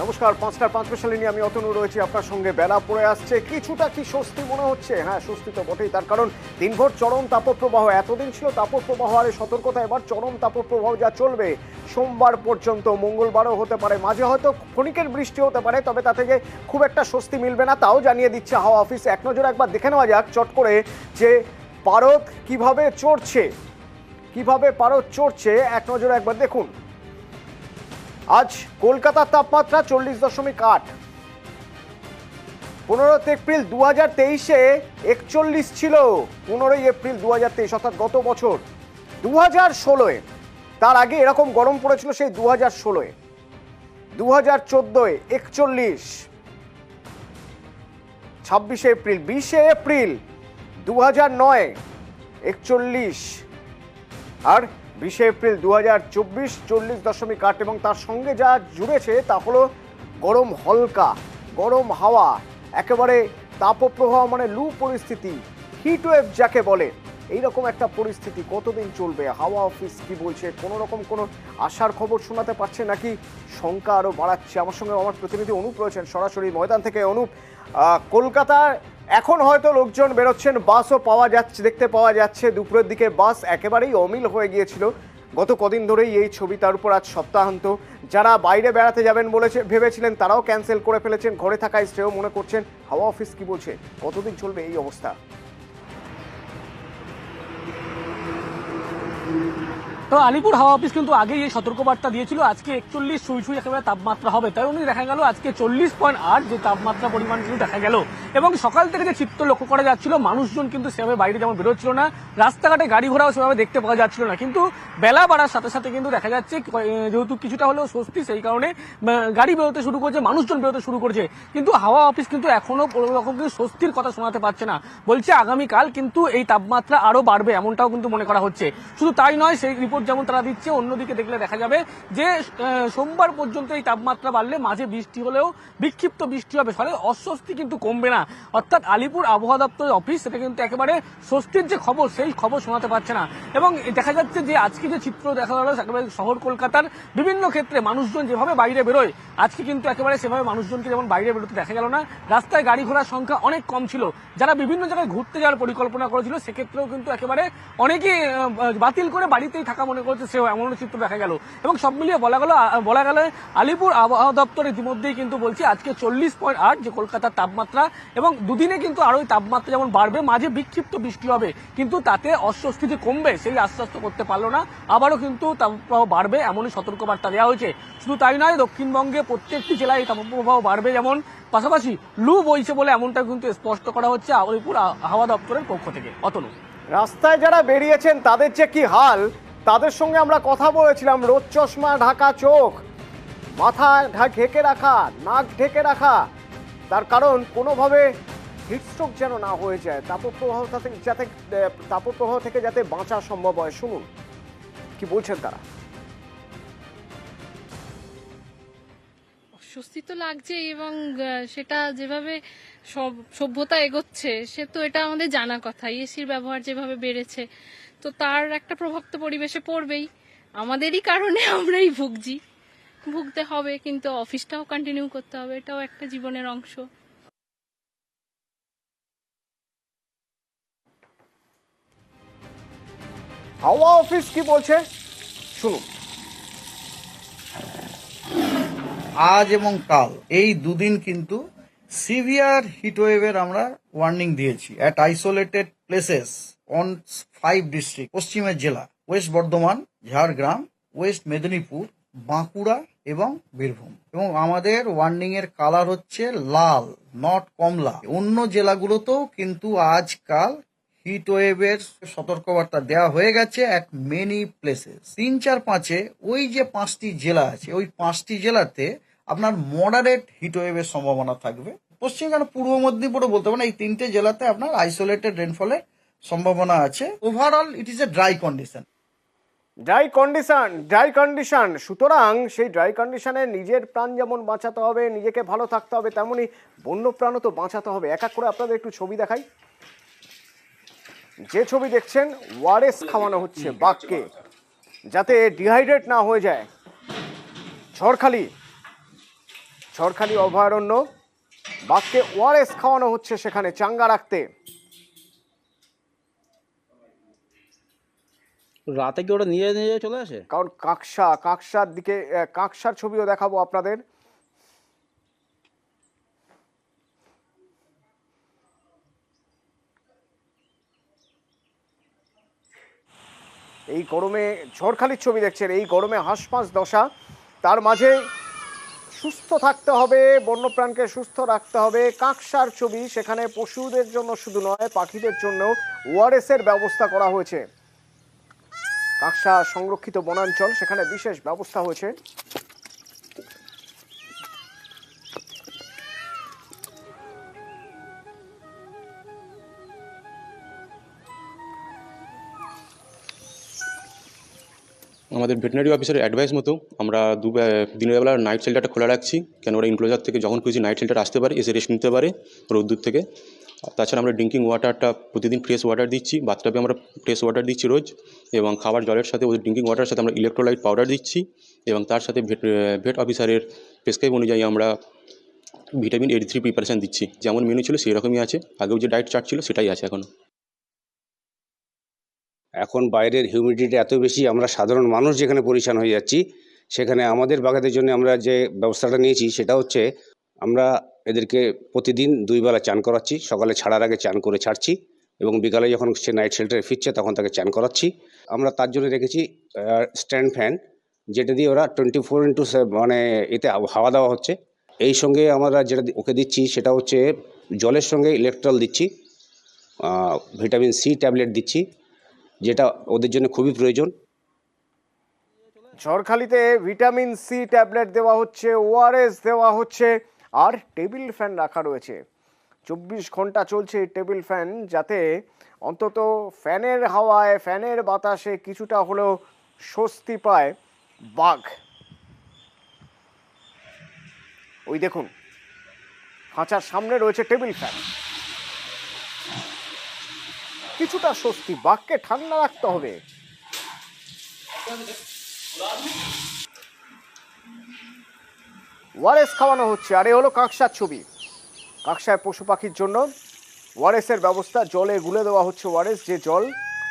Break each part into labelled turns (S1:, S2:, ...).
S1: নমস্কার, 5টার 5 স্পেশালে নিয়ে আমি অতনু রয়েছি আপনার সঙ্গে। বেলা পড়ে আসছে, কিছুটা কি স্বস্তি মনে হচ্ছে? হ্যাঁ, স্বস্তি তো বটেই, তার কারণ দিনভর চরম তাপপ্রবাহ। এতদিন ছিল তাপপ্রবাহ আর সতর্কতা, এবার চরম তাপপ্রবাহ যা চলবে সোমবার পর্যন্ত, মঙ্গলবারও হতে পারে, মাঝে হয়তো ক্ষণিকের বৃষ্টি হতে পারে, তবে তা থেকে খুব একটা স্বস্তি মিলবে না, তাও জানিয়ে দিচ্ছে হাওয়া অফিস। এক নজরে একবার দেখে নেওয়া যাক চট করে যে পারদ কিভাবে চড়ছে, এক নজরে একবার দেখুন। আজ কলকাতার তাপমাত্রা 40.8। 15 এপ্রিল 2023-এ 41 ছিল। 15 এপ্রিল 2023, অর্থাৎ গত বছর 2016-এ। তার আগে এরকম গরম পড়েছিল সেই 2016-এ, 2014-এ 41, 26 এপ্রিল, 20 এপ্রিল 2009 41, আর 20 এপ্রিল 2024 40.8। এবং তার সঙ্গে যা জুড়েছে তা হলো গরম হালকা, গরম হাওয়া, একেবারে তাপপ্রবাহ, মানে লু পরিস্থিতি, হিট ওয়েভ যাকে বলে, এইরকম একটা পরিস্থিতি কতদিন চলবে? হাওয়া অফিস কি বলছে? কোনো রকম কোনো আশার খবর শোনাতে পারছে নাকি শঙ্কা আরও বাড়াচ্ছে? আমার সঙ্গে আমার প্রতিনিধি অনুপ রয়েছেন সরাসরি ময়দান থেকে। অনুপ, কলকাতার এখন হয়তো লোকজন বেরোচ্ছেন, বাসও দেখতে পাওয়া যাচ্ছে। দুপুরের দিকে বাস একেবারেই অমিল হয়ে গিয়েছিল গত কদিন ধরেই এই ছবি, তার উপর আজ সপ্তাহান্ত। যারা বাইরে বেড়াতে যাবেন ভেবেছিলেন তারাও ক্যান্সেল করে ফেলেছেন, ঘরে থাকাই শ্রেয় মনে করছেন। হাওয়া অফিস কি বলছে? কতদিন চলবে এই অবস্থা?
S2: তো আলিপুর হাওয়া অফিস কিন্তু আগেই এই সতর্কবার্তা দিয়েছিল আজকে 41 ছুঁই একেবারে তাপমাত্রা হবে, তাই উনি দেখা গেল আজকে 40.8 যে তাপমাত্রা পরিমাণ কিন্তু দেখা গেল। এবং সকাল থেকে যে চিত্র লক্ষ্য করা যাচ্ছিল, মানুষজন কিন্তু সেভাবে বাইরে যেমন বেরোচ্ছিল না, রাস্তাঘাটে গাড়ি ঘোড়াও সেভাবে দেখতে পাওয়া যাচ্ছিল না। কিন্তু বেলা বাড়ার সাথে সাথে কিন্তু দেখা যাচ্ছে যেহেতু কিছুটা হলেও স্বস্তি, সেই কারণে গাড়ি বেরোতে শুরু করছে, মানুষজন বেরোতে শুরু করছে। কিন্তু হাওয়া অফিস কিন্তু এখনো কোনো রকম কিন্তু স্বস্তির কথা শোনাতে পারছে না। বলছে আগামীকাল কিন্তু এই তাপমাত্রা আরো বাড়বে, এমনটাও কিন্তু মনে করা হচ্ছে। শুধু তাই নয়, সেই রিপোর্ট যেমন তারা দিচ্ছে, অন্যদিকে দেখলে দেখা যাবে যে সোমবার পর্যন্ত এই তাপমাত্রা বাড়লে মাঝে বৃষ্টি হলেও বিক্ষিপ্ত বৃষ্টি হবে, ফলে অস্বস্তি কিন্তু কমবে না। অর্থাৎ আলিপুর আবহাওয়া দপ্তরের অফিস সেটা কিন্তু একেবারে স্বস্তির যে খবর, সেই খবর শোনাতে পারছে না। এবং দেখা যাচ্ছে যে আজকে যে চিত্র দেখা গেল একেবারে শহর কলকাতার বিভিন্ন ক্ষেত্রে মানুষজন যেভাবে বাইরে বেরোয়, আজকে কিন্তু একেবারে সেভাবে মানুষজনকে যেমন বাইরে বেরোতে দেখা গেল না। রাস্তায় গাড়ি ঘোড়ার সংখ্যা অনেক কম ছিল। যারা বিভিন্ন জায়গায় ঘুরতে যাওয়ার পরিকল্পনা করেছিল সেক্ষেত্রেও কিন্তু একেবারে অনেকেই বাতিল করে বাড়িতেই থাকা মনে করছে, সেও এমন চিত্র দেখা গেল। এবং সব মিলিয়ে বলা গেল আলিপুর আবহাওয়া দপ্তর ইতিমধ্যেই কিন্তু বলছে আজকে 40.8 যে কলকাতার তাপমাত্রা, এবং দুদিনে কিন্তু আরো তাপমাত্রা যেমন বাড়বে, মাঝে বিক্ষিপ্ত বৃষ্টি হবে, কিন্তু তাতে অস্বস্তি যে কমবে সেই আশ্বস্ত করতে পারলো না। আবারও কিন্তু তাপপ্রবাহ বাড়বে এমনই সতর্কবার্তা দেওয়া হয়েছে। শুধু তাই নয়, দক্ষিণবঙ্গে প্রত্যেকটি জেলায় তাপপ্রবাহ বাড়বে, যেমন পাশাপাশি লু বইছে বলে এমনটা কিন্তু স্পষ্ট করা হচ্ছে আলিপুর হাওয়া দপ্তরের পক্ষ থেকে। অতনু,
S1: রাস্তায় যারা বেরিয়েছেন তাদের যে কি হাল, তাদের সঙ্গে আমরা কথা বলেছিলাম। রোদ চশমা ঢাকা চোখ, মাথা ঢেকে রাখা, নাক ঢেকে রাখা, তার কারণ কোনোভাবে হিটস্ট্রোক যেন না হয়ে যায়, তাপপ্রবাহ থেকে যাতে বাঁচা সম্ভব হয়। শুনুন কি বলছেন তারা।
S3: স্বস্তি তো লাগছে, এবং সেটা যেভাবে সভ্যতা এগোচ্ছে সে তো এটা আমাদের জানা কথা। এসির ব্যবহার যেভাবে বেড়েছে, তো তার একটা প্রভাব তো পরিবেশে পড়বেই। আমাদেরই কারণে আমরাই ভুগতে হবে, কিন্তু অফিসটাও কন্টিনিউ করতে হবে, এটাও একটা জীবনের অংশ।
S1: হাওয়া অফিস কি বলছে শুনুন।
S4: আজ এবং কাল এই দুদিন কিন্তু সিভিয়ার হিটওয়েভের আমরা ওয়ার্নিং দিয়েছি at isolated places on 5 district, পশ্চিমের জেলা ওয়েস্ট বর্ধমান, ঝাড়গ্রাম, ওয়েস্ট মেদিনীপুর, বাঁকুড়া এবং বীরভূম। এবং আমাদের ওয়ার্নিং এর কালার হচ্ছে লাল, নট কমলা। অন্য জেলাগুলোতেও কিন্তু আজকাল হিটওয়েভের সতর্কবার্তা দেওয়া হয়ে গেছে অ্যাট মেনি প্লেসেস। 3, 4, 5-এ ওই যে 5টি জেলা আছে, ওই 5টি জেলাতে আপনার মডারেট হিটওয়েভের সম্ভাবনা থাকবে। পশ্চিমবঙ্গ, পূর্ব মেদিনীপুরও বলতে পারেন, এই 3টে জেলাতে আপনার আইসোলেটেড রেনফলের সম্ভাবনা আছে। Overall it is a dry condition.
S1: Dry condition, সুতরাং সেই ড্রাই কন্ডিশনে নিজের প্রাণ যেমন বাঁচাতে হবে, নিজেকে ভালো থাকতে হবে, তেমনি বন্য প্রাণও তো বাঁচাতে হবে। এক এক করে আপনাদের একটু ছবি দেখাই। যে ছবি দেখছেন, ওয়ারেস খাওয়ানো হচ্ছে বাঘকে যাতে ডিহাইড্রেট না হয়ে যায়। ঝড়খালি অভয়ারণ্য, বাঘকে ওআরএস খাওয়ানো হচ্ছে সেখানে চাঙ্গা রাখতে।
S5: রাতে কি ওটা নিয়ে নিয়ে চলে আসে?
S1: কারণ কাকসার দিকে কাকসার ছবিও দেখাবো আপনাদের। এই গরমে ঝড়খালির ছবি দেখছেন, এই গরমে হাঁসফাঁস দশা, তার মাঝে সুস্থ থাকতে হবে, বন্যপ্রাণকে সুস্থ রাখতে হবে। কাকসার ছবি, সেখানে পশুদের জন্য শুধু নয়, পাখিদের জন্য ওআরএস এর ব্যবস্থা করা হয়েছে। কাকসা সংরক্ষিত বনাঞ্চল, সেখানে বিশেষ ব্যবস্থা হয়েছে।
S6: আমাদের ভেটেরিনারি অফিসারের অ্যাডভাইস মতো আমরা দিনের বেলা নাইট শেল্টারটা খোলা রাখছি, কেন ওরা ইনক্লোজার থেকে যখন খুশি নাইট শেল্টার আসতে পারে, এসে রেস্ট নিতে পারে রোদ্দুর থেকে। তাছাড়া আমরা ড্রিঙ্কিং ওয়াটারটা প্রতিদিন ফ্রেশ ওয়াটার দিচ্ছি, বাথটাবে আমরা ফ্রেশ ওয়াটার দিচ্ছি রোজ, এবং খাবার জলের সাথে ওদের ড্রিঙ্কিং ওয়াটারের সাথে আমরা ইলেকট্রোলাইট পাউডার দিচ্ছি, এবং তার সাথে ভেট অফিসারের প্রেসক্রাইব অনুযায়ী আমরা ভিটামিন A3 প্রিপারেশান দিচ্ছি। যেমন মেনু ছিল সেই রকমই আছে, আগেও যে ডায়েট চার্ট ছিল সেটাই আছে এখনও।
S7: এখন বাইরের হিউমিডিটি এত বেশি, আমরা সাধারণ মানুষ যেখানে পরিশান হয়ে যাচ্ছি, সেখানে আমাদের বাঘাদের জন্য আমরা যে ব্যবস্থাটা নিয়েছি সেটা হচ্ছে আমরা এদেরকে প্রতিদিন 2 বেলা চান করাচ্ছি। সকালে ছাড়ার আগে চান করে ছাড়ছি, এবং বিকালে যখন সে নাইট শেল্টারে ফিরছে তখন তাকে চান করাচ্ছি। আমরা তার জন্য রেখেছি স্ট্যান্ড ফ্যান, যেটা দিয়ে ওরা 24x7 মানে এতে হাওয়া দেওয়া হচ্ছে। এই সঙ্গে আমরা যেটা ওকে দিচ্ছি সেটা হচ্ছে জলের সঙ্গে ইলেকট্রল দিচ্ছি, ভিটামিন C ট্যাবলেট দিচ্ছি, যেটা ওদের জন্য খুবই প্রয়োজন।
S1: ঝড়খালিতে ভিটামিন C ট্যাবলেট দেওয়া হচ্ছে, ওআরএস দেওয়া হচ্ছে, আর টেবিল ফ্যান রাখা রয়েছে। 24 ঘন্টা চলছে এই টেবিল ফ্যান, যাতে অন্তত ফ্যানের হাওয়ায়, ফ্যানের বাতাসে কিছুটা হলেও স্বস্তি পায় বাঘ। ওই দেখুন, খাঁচার সামনে রয়েছে টেবিল ফ্যান, কিছুটা স্বস্তি, বাঘকে ঠান্ডা রাখতে হবে। ওআরএস খাওয়ানো হচ্ছে। আর এ হলো কাকসার ছবি। কাকসায় পশু পাখির জন্য ওআরএস এর ব্যবস্থা, জলে গুলে দেওয়া হচ্ছে ওআরএস, যে জল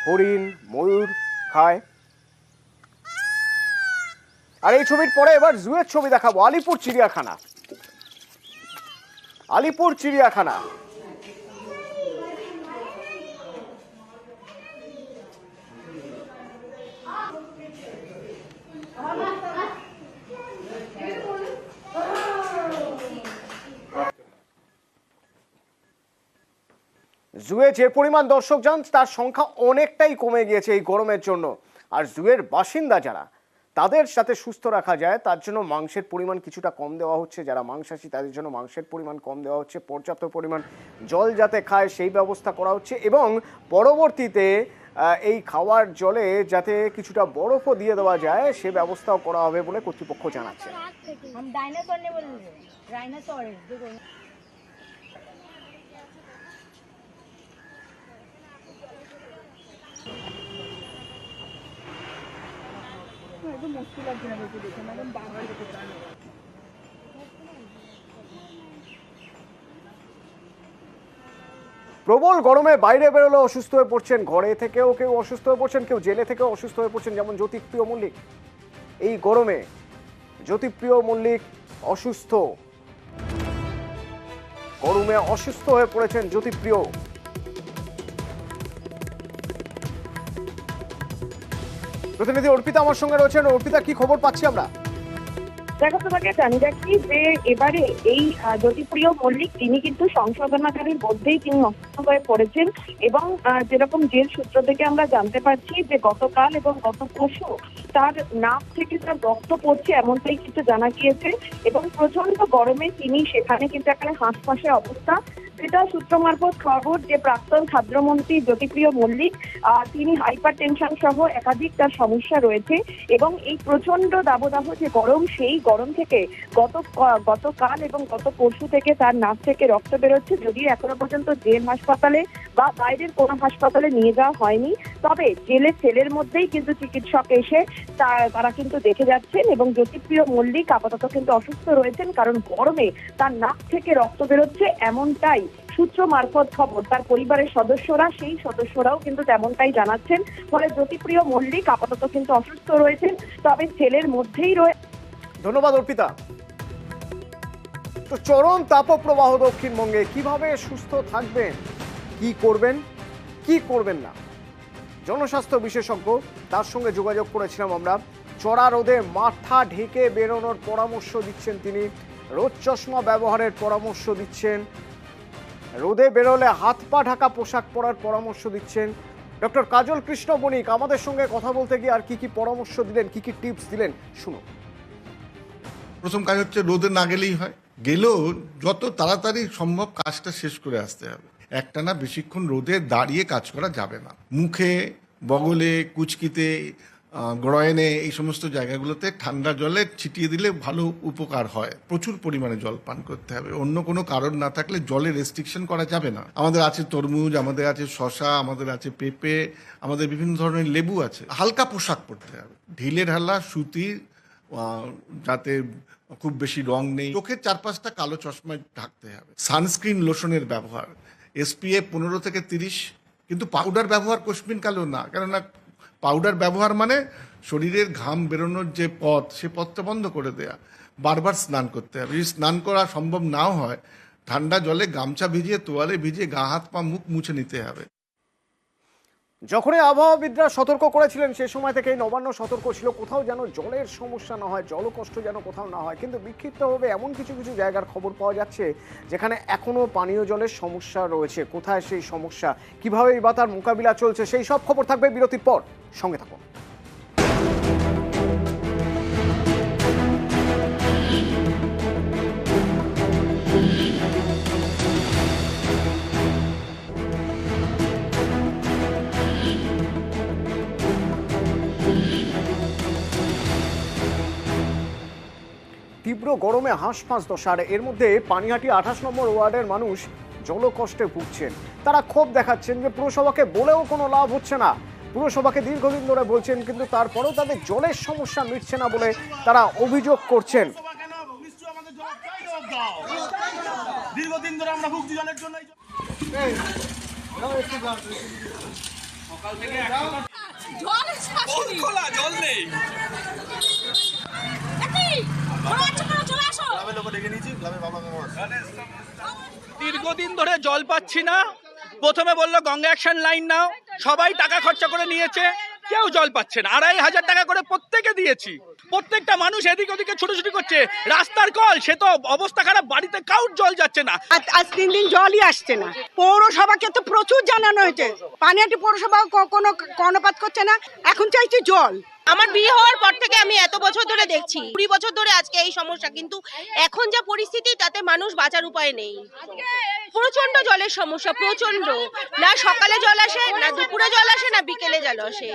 S1: হরিণ, ময়ূর খায়। আর এই ছবির পরে এবার জুয়ের ছবি দেখাবো। আলিপুর চিড়িয়াখানা, আলিপুর চিড়িয়াখানা। জুয়ে যে পরিমাণ দর্শক যান, তার সংখ্যা অনেকটাই কমে গিয়েছে এই গরমের জন্য। আর জুয়ের বাসিন্দা যারা, তাদের সাথে সুস্থ রাখা যায় তার জন্য মাংসের পরিমাণ কিছুটা কম দেওয়া হচ্ছে। যারা মাংসাশী তাদের জন্য মাংসের পরিমাণ কম দেওয়া হচ্ছে, পর্যাপ্ত পরিমাণ জল যাতে খায় সেই ব্যবস্থা করা হচ্ছে, এবং পরবর্তীতে এই খাওয়ার জলে যাতে কিছুটা বরফও দিয়ে দেওয়া যায় সে ব্যবস্থাও করা হবে বলে কর্তৃপক্ষ জানাচ্ছে। প্রবল গরমে বাইরে বেরোলে অসুস্থ হয়ে পড়ছেন, ঘরে থেকেও কেউ অসুস্থ হয়ে পড়ছেন, কেউ জেলে থেকেও অসুস্থ হয়ে পড়ছেন, যেমন জ্যোতিপ্রিয় মল্লিক। এই গরমে জ্যোতিপ্রিয় মল্লিক অসুস্থ, গরমে অসুস্থ হয়ে পড়েছেন জ্যোতিপ্রিয়। প্রতিনিধি অর্পিতা আমার সঙ্গে রয়েছেন। অর্পিতা, কি খবর পাচ্ছি আমরা?
S8: দেখো, তোমাকে জানিয়ে রাখছি যে এবারে এই জ্যোতিপ্রিয় মল্লিক তিনি কিন্তু সংশোধনাগারের মধ্যেই তিনি অসুস্থ হয়ে পড়েছেন, এবং যেরকম জেল সূত্র থেকে আমরা জানতে পারছি যে গতকাল এবং গত পরশু তার নাক থেকে তার রক্ত পড়ছে, এমনটাই কিন্তু জানা গিয়েছে। এবং প্রচন্ড গরমে তিনি সেখানে কিন্তু এখানে হাঁসফাঁসের অবস্থা, যেটা সূত্র মারফত খবর যে প্রাক্তন খাদ্যমন্ত্রী জ্যোতিপ্রিয় মল্লিক তিনি হাইপার টেনশন সহ একাধিক তার সমস্যা রয়েছে, এবং এই প্রচন্ড দাবদাহ যে গরম, সেই গরম থেকে গতকাল এবং গত পরশু থেকে তার নাক থেকে রক্ত বেরোচ্ছে। যদিও এখনো পর্যন্ত জেল হাসপাতাল হাসপাতালে বা বাইরের কোনো হাসপাতালে নিয়ে যাওয়া হয়নি। তবে জেলের সেলের মধ্যেই কিন্তু চিকিৎসক এসে তারা কিন্তু দেখে যাচ্ছেন এবং জ্যোতিপ্রিয় মল্লিক আপাতত কিন্তু অসুস্থ রয়েছেন, কারণ গরমে তার নাক থেকে রক্ত বেরোচ্ছে, এমনটাই সূত্র মারফত খবর। তার পরিবারের সদস্যরাও কিন্তু তেমনটাই জানাচ্ছেন। ফলে জ্যোতিপ্রিয় মল্লিক আপাতত কিন্তু অসুস্থ রয়েছেন, তবে সেলের মধ্যেই রয়েছে।
S1: ধন্যবাদ অর্পিতা। তো চরম তাপপ্রবাহ দক্ষিণবঙ্গে, কিভাবে সুস্থ থাকবেন, কি করবেন কি করবেন না, জনস্বাস্থ্য বিশেষজ্ঞ তার সঙ্গে যোগাযোগ করেছিলাম আমরা। চড়া রোদে মাথা ঢেকে বেরোনোর পরামর্শ দিচ্ছেন তিনি, রোদ চশমা ব্যবহারের পরামর্শ দিচ্ছেন, রোদে বেরোলে হাত পা ঢাকা পোশাক পরার পরামর্শ দিচ্ছেন। ডক্টর কাজল কৃষ্ণ বণিক আমাদের সঙ্গে কথা বলতে গিয়ে আর কি কি পরামর্শ দিলেন, কি কি টিপস দিলেন, শুনুন।
S9: প্রথম কাজ হচ্ছে রোদে না গেলেই হয়, গেলেও যত তাড়াতাড়ি সম্ভব কাজটা শেষ করে আসতে হবে। একটানা বেশিক্ষণ রোদে দাঁড়িয়ে কাজ করা যাবে না। মুখে, বগলে, কুচকিতে, গ্রয়েনে, এই সমস্ত জায়গাগুলোতে ঠান্ডা জলে ছিটিয়ে দিলে ভালো উপকার হয়। প্রচুর পরিমাণে জল পান করতে হবে, অন্য কোনো কারণ না থাকলে জলে রেস্ট্রিকশন করা যাবে না। আমাদের আছে তরমুজ, আমাদের আছে শশা, আমাদের আছে পেঁপে, আমাদের বিভিন্ন ধরনের লেবু আছে। হালকা পোশাক পরতে হবে, ঢিলে ঢালা সুতি, যাতে খুব বেশি রং নেই। চোখের 4-5টা কালো চশমায় ঢাকতে হবে। সানস্ক্রিন লোশনের ব্যবহার SPF 15 থেকে 30, কিন্তু পাউডার ব্যবহার কোশমিন কালো না, কেননা পাউডার ব্যবহার মানে শরীরের ঘাম বেরোনোর যে পথ, সে পথটা বন্ধ করে দেয়া। বারবার স্নান করতে হবে, যদি স্নান করা সম্ভব নাও হয় ঠান্ডা জলে গামছা ভিজিয়ে, তোয়ালে ভিজিয়ে গা হাত পা মুখ মুছে নিতে হবে।
S1: যখনই আবহাওয়াবিদরা সতর্ক করেছিলেন সেই সময় থেকেই নবান্ন সতর্ক ছিল, কোথাও যেন জলের সমস্যা না হয়, জলকষ্ট যেন কোথাও না হয়। কিন্তু বিক্ষিপ্তভাবে এমন কিছু কিছু জায়গার খবর পাওয়া যাচ্ছে যেখানে এখনও পানীয় জলের সমস্যা রয়েছে। কোথায় সেই সমস্যা, কীভাবেই বা তার মোকাবিলা চলছে, সেই সব খবর থাকবে বিরতির পর। সঙ্গে থাকুন। তীব্র গরমে হাঁসফাঁস দশা, আর এর মধ্যে পানিহাটি 28 নম্বর ওয়ার্ডের মানুষ জলকষ্টে ভুগছেন। তারা ক্ষোভ দেখাচ্ছেন যে পুরসভাকে বলেও কোনো লাভ হচ্ছে না। পুরসভাকে দীর্ঘদিন ধরে বলছেন, কিন্তু তারপরেও তাদের জলের সমস্যা মিটছে না বলে তারা অভিযোগ করছেন।
S10: দীর্ঘদিন ধরে আমরা ভুগছি জলের জন্য। জল নেই, দীর্ঘদিন ধরে জল পাচ্ছি না। প্রথমে বললো গঙ্গা অ্যাকশন লাইন নাও, সবাই টাকা খরচা করে নিয়েছে, কেউ জল পাচ্ছে না। 2500 টাকা করে প্রত্যেকে দিয়েছি, প্রত্যেকটা মানুষ এদিক ওদিকে ছুটোছুটি করছে। রাস্তার কল, সে তো অবস্থা খারাপ, বাড়িতে কাউর জল যাচ্ছে না।
S11: আজ 3 দিন জলই আসছে না। পৌরসভাকে তো প্রচুর জানানো হয়েছে, পানিহাটি পৌরসভা কোনো কর্ণপাত করছে না। এখন চাইছি জল।
S12: আমার বিয়ে হওয়ার পর থেকে আমি এত বছর ধরে দেখছি, 20 বছর ধরে আজকে এই সমস্যা, কিন্তু এখন যা পরিস্থিতি তাতে মানুষ বাঁচার উপায় নেই। প্রচন্ড জলের সমস্যা, প্রচন্ড। না সকালে জল আসে, না দুপুরে জল আসে, না বিকেলে জল আসে।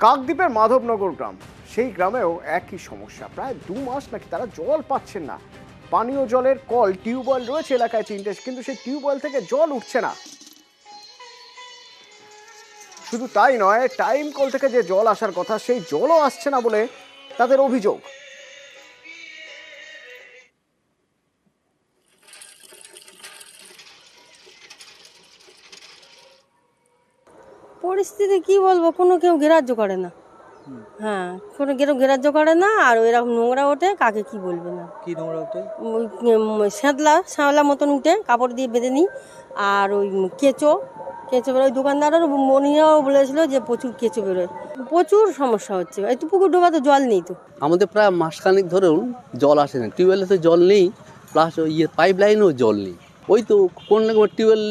S1: কাকদ্বীপের মাধবনগর গ্রাম, সেই গ্রামেও একই সমস্যা। প্রায় 2 মাস নাকি তারা জল পাচ্ছেন না। পানীয় জলের কল, টিউবওয়েল রয়েছে এলাকায় 3টে, কিন্তু সেই টিউবওয়েল থেকে জল উঠছে না। শুধু তাই নয়, টাইম কল থেকে যে জল আসার কথা সেই জলও আসছে না বলে তাদের অভিযোগ।
S11: পরিস্থিতি কি বলবো, কোনো কেউ গ্রাহ্য করে না। হ্যাঁ, কোনো কেউ গ্রাহ্য করে না। আর এরকম নোংরা ওঠে, কাকে কি বলবে না।
S5: কি নোংরা ওঠে?
S11: শ্যাওলা মতন উঠে, কাপড় দিয়ে বেঁধে নিই। আর ওই কেঁচো বেরোয়। দোকানদারের মনিরাও বলেছিল যে প্রচুর কেঁচো বেরোয়, প্রচুর সমস্যা হচ্ছে। এই তো পুকুর ডোবা তো জল নেই তো।
S5: আমাদের প্রায় মাসখানেক ধরেও জল আসে না, টিউবওয়েলে তো জল নেই, প্লাস ওই পাইপ লাইনেও জল নেই। ওই তো কোন না কোন টিউবওয়েল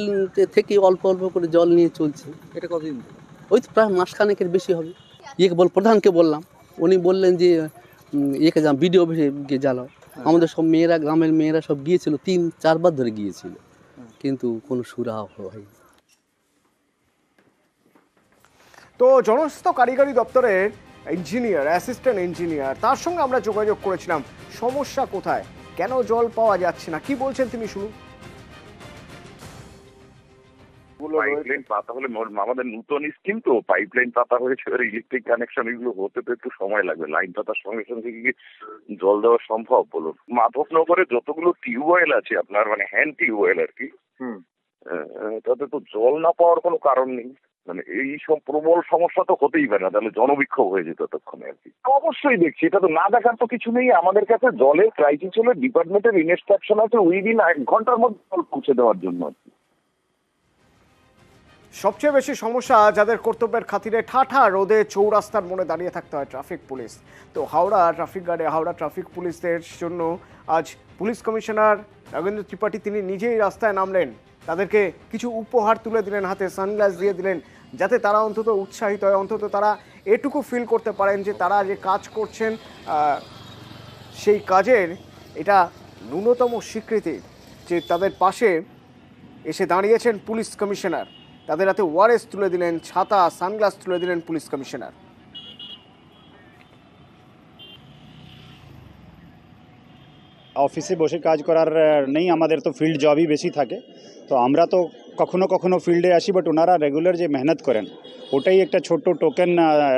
S5: থেকে অল্প অল্প করে জল নিয়ে চলছে। এটা কতদিন? ওই তো প্রায় মাসখানেকের বেশি হবে। প্রধানকে বললাম, উনি বললেন যে বিডিও অফিসে গিয়ে জ্বালাও। আমাদের সব মেয়েরা, গ্রামের মেয়েরা সব গিয়েছিল, 3-4 বার ধরে গিয়েছিল, কিন্তু কোনো সুরাহা হয়নি।
S1: তো জনস্বাস্থ্য কারিগরি দপ্তরের ইঞ্জিনিয়ার, অ্যাসিস্ট্যান্ট ইঞ্জিনিয়ার, তার সঙ্গে আমরা যোগাযোগ করেছিলাম। সমস্যা কোথায়, কেন জল পাওয়া যাচ্ছে না, কি বলছেন তিনি শুনুন।
S13: পাইপলাইন পাতা হলে আমাদের নতুন স্কিম তো পাইপলাইন পাতা হয়েছে, ইলেকট্রিক কানেকশন এগুলো হতে তো একটু সময় লাগবে। লাইন পাতার সঙ্গে সঙ্গে কি জল দেওয়া সম্ভব বলুন? মাধবনগরে যতগুলো টিউবওয়েল আছে আপনার, মানে হ্যান্ড টিউবওয়েল আর কি, তাতে তো জল না পাওয়ার কোনো কারণ নেই। মানে এই সব প্রবল সমস্যা তো হতেই পারে না, তাহলে জনবিক্ষোভ হয়ে যেত ততক্ষণে আর কি। অবশ্যই দেখছি, এটা তো না দেখার তো কিছু নেই। আমাদের কাছে জলের ক্রাইসিস হলে ডিপার্টমেন্টের ইনস্ট্রাকশন আছে উইদিন 1 ঘন্টার মধ্যে জল পৌঁছে দেওয়ার জন্য আর কি।
S1: সবচেয়ে বেশি সমস্যা যাদের কর্তব্যের খাতিরে ঠাঠা রোদে চৌরাস্তার মোড়ে দাঁড়িয়ে থাকতে হয় ট্রাফিক পুলিশ। তো হাওড়া ট্রাফিক পুলিশদের জন্য আজ পুলিশ কমিশনার নগেন্দ্র ত্রিপাঠী তিনি নিজেই রাস্তায় নামলেন, তাদেরকে কিছু উপহার তুলে দিলেন, হাতে সানগ্লাস দিয়ে দিলেন, যাতে তারা অন্তত উৎসাহিত হয়, অন্তত তারা এটুকু ফিল করতে পারেন যে তারা যে কাজ করছেন সেই কাজের এটা ন্যূনতম স্বীকৃতি, যে তাদের পাশে এসে দাঁড়িয়েছেন পুলিশ কমিশনার। তাদের হাতে ওয়ারেস তুলে দিলেন, ছাতা সানগ্লাস তুলে দিলেন পুলিশ কমিশনার।
S14: অফিসে বসে কাজ করার নেই, আমাদের তো ফিল্ড জবই বেশি থাকে, তো আমরা তো কখনো কখনো ফিল্ডে আসি, বাট ওনারা রেগুলার যে মেহনত করেন ওটাই একটা ছোট্ট টোকেন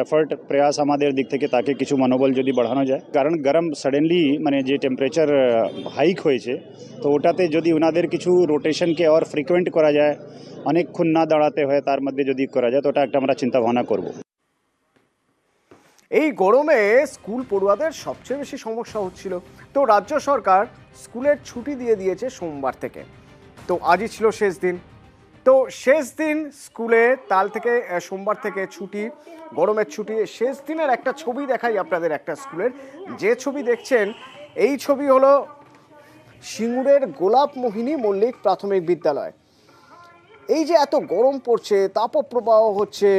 S14: এফর্ট প্রয়াস আমাদের দিক থেকে, তাকে কিছু মনোবল যদি বাড়ানো যায়। কারণ গরম সাডেনলি মানে যে টেম্পারেচার হাইক হয়েছে, তো ওটাতে যদি ওনাদের কিছু রোটেশনকে আর ফ্রিকুয়েন্ট করা যায়, অনেকক্ষণ না দাঁড়াতে হয়, তার মধ্যে যদি করা যায়, তো ওটা একটা আমরা চিন্তা ভাবনা করব।
S1: এই গরমে স্কুল পড়ুয়াদের সবচেয়ে বেশি সমস্যা হচ্ছিল, তো রাজ্য সরকার স্কুলের ছুটি দিয়ে দিয়েছে সোমবার থেকে। তো আজই ছিল শেষ দিন, তো শেষ দিন স্কুলে কাল থেকে সোমবার থেকে ছুটি, গরমের ছুটি। শেষ দিনের একটা ছবি দেখাই আপনাদের, একটা স্কুলের যে ছবি দেখছেন, এই ছবি হলো সিঙ্গুরের গোলাপমোহিনী মল্লিক প্রাথমিক বিদ্যালয়। এই যে এত গরম পড়ছে, তাপপ্রবাহ হচ্ছে,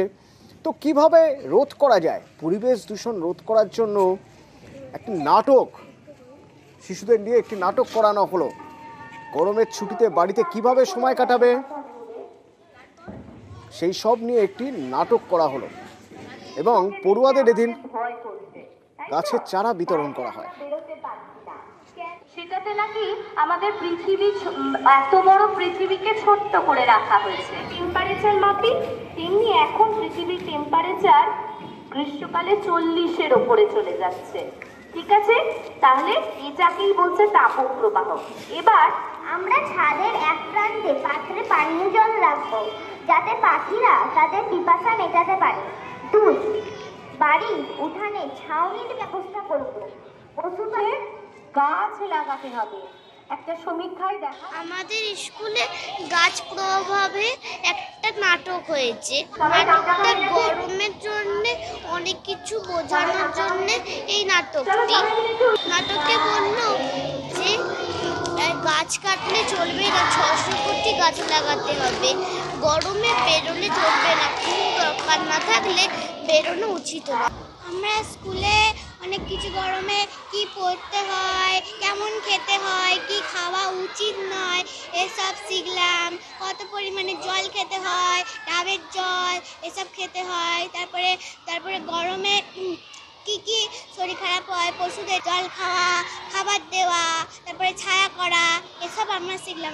S1: তো কিভাবে রোধ করা যায়? পরিবেশ দূষণ রোধ করার জন্য একটি নাটক, শিশুদের নিয়ে একটি নাটক করানো হলো। গরমের ছুটিতে বাড়িতে কিভাবে সময় কাটাবে সেই সব নিয়ে একটি নাটক করা হলো, এবং পড়ুয়াদের এদিন গাছের চারা বিতরণ করা হয়।
S15: সেটাতে নাকি আমাদের পৃথিবী, এত বড় পৃথিবীকে ছোট্ট করে রাখা হয়েছে। টেম্পারেচার মাপি, তেমনি এখন পৃথিবীর টেম্পারেচার গ্রীষ্মকালে 40-এর ওপরে চলে যাচ্ছে। ঠিক আছে, তাহলে এটাকেই বলছে তাপপ্রবাহ। এবার
S16: আমরা ছাদের এক প্রান্তে পাত্রে পানীয় জল রাখবো, যাতে পাখিরা তাদের পিপাসা মেটাতে পারে। 2, বাড়ির উঠানে ছাউনির ব্যবস্থা করবো। পশুদের
S15: গাছ লাগাতে হবে। একটা সমীক্ষায় দেখা
S16: আমাদের স্কুলে গাছ প্রভাবে একটা নাটক হয়েছে। নাটকটা গরমের জন্য অনেক কিছু বোঝানোর জন্য এই নাটকে বললো যে গাছ কাটলে চলবে না, 600 কোটি গাছ লাগাতে হবে। গরমে বেরোলে চলবে না, খুব দরকার না থাকলে বেরোনো উচিত না। আমরা স্কুলে অনেক কিছু গরমে কি পড়তে হয়, কেমন খেতে হয়, কি খাওয়া উচিত নয়, এসব শিখলাম। কত পরিমাণে জল খেতে হয়, ডাবের জল এসব খেতে হয়। তারপরে গরমে কি কি শরীর খারাপ হয়, পশুদের জল খাওয়া, খাবার দেওয়া, তারপরে ছায়া করা, এসব আমরা শিখলাম।